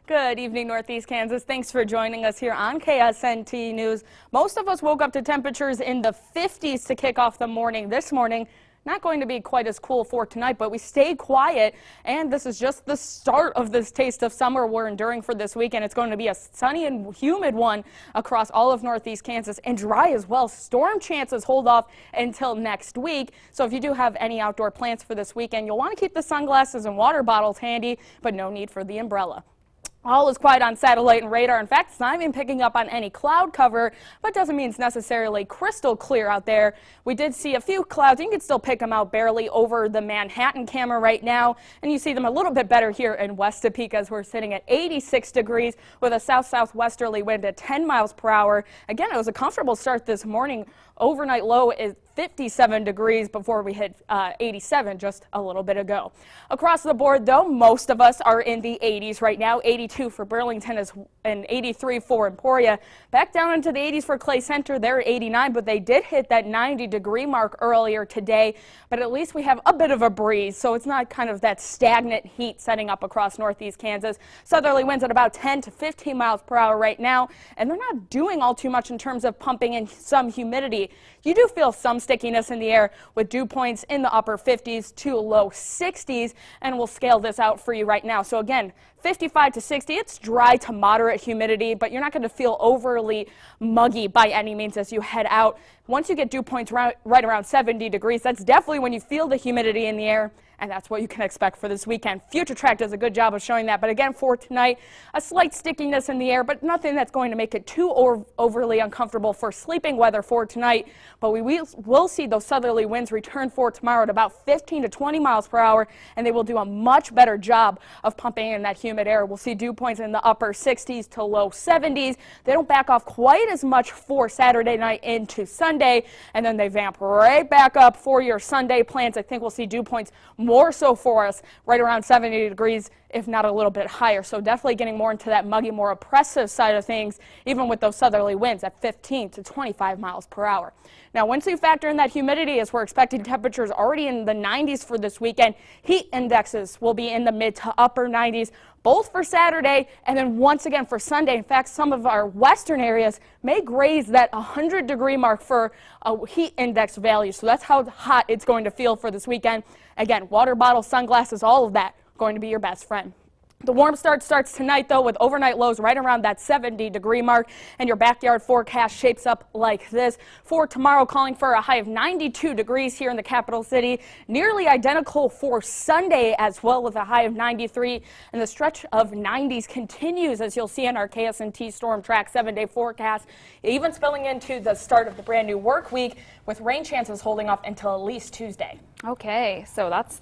Good evening, Northeast Kansas. Thanks for joining us here on KSNT News. Most of us woke up to temperatures in the 50s to kick off the morning this morning. Not going to be quite as cool for tonight, but we stayed quiet, and this is just the start of this taste of summer we're enduring for this weekend. It's going to be a sunny and humid one across all of Northeast Kansas, and dry as well. Storm chances hold off until next week, so if you do have any outdoor plans for this weekend, you'll want to keep the sunglasses and water bottles handy, but no need for the umbrella. All is quiet on satellite and radar. In fact, it's not even picking up on any cloud cover, but doesn't mean it's necessarily crystal clear out there. We did see a few clouds. You can still pick them out barely over the Manhattan camera right now, and you see them a little bit better here in West Topeka as we're sitting at 86 degrees with a south-southwesterly wind at 10 miles per hour. Again, it was a comfortable start this morning. Overnight low is 57 degrees before we hit 87 just a little bit ago. Across the board, though, most of us are in the 80s right now. 82 for Burlington and 83 for Emporia. Back down into the 80s for Clay Center. They're 89, but they did hit that 90-degree mark earlier today. But at least we have a bit of a breeze, so it's not kind of that stagnant heat setting up across Northeast Kansas. Southerly winds at about 10 to 15 miles per hour right now, and they're not doing all too much in terms of pumping in some humidity. You do feel some stickiness in the air with dew points in the upper 50s to low 60s, and we'll scale this out for you right now. So again, 55 to 60, it's dry to moderate humidity, but you're not going to feel overly muggy by any means as you head out. Once you get dew points right around 70 degrees, that's definitely when you feel the humidity in the air, and that's what you can expect for this weekend. FUTURETRACK does a good job of showing that, but again, for tonight, a slight stickiness in the air, but nothing that's going to make it too overly uncomfortable for sleeping weather for tonight. But we will see those southerly winds return for tomorrow at about 15 to 20 miles per hour, and they will do a much better job of pumping in that humid air. We'll see dew points in the upper 60s to low 70s. They don't back off quite as much for Saturday night into Sunday, and then they vamp right back up for your Sunday plans. I think we'll see dew points more so for us right around 70 degrees, if not a little bit higher. So definitely getting more into that muggy, more oppressive side of things, even with those southerly winds at 15 to 25 miles per hour. Now, once you factor in that humidity, as we're expecting temperatures already in the 90s for this weekend, heat indexes will be in the mid to upper 90s, both for Saturday and then once again for Sunday. In fact, some of our western areas may graze that 100-degree mark for a heat index value. So that's how hot it's going to feel for this weekend. Again, water bottle, sunglasses, all of that going to be your best friend. The warm start starts tonight, though, with overnight lows right around that 70-degree mark, and your backyard forecast shapes up like this. For tomorrow, calling for a high of 92 degrees here in the capital city, nearly identical for Sunday as well, with a high of 93, and the stretch of 90s continues, as you'll see in our KSNT Storm Track 7-day forecast, even spilling into the start of the brand new work week, with rain chances holding off until at least Tuesday. Okay, so that's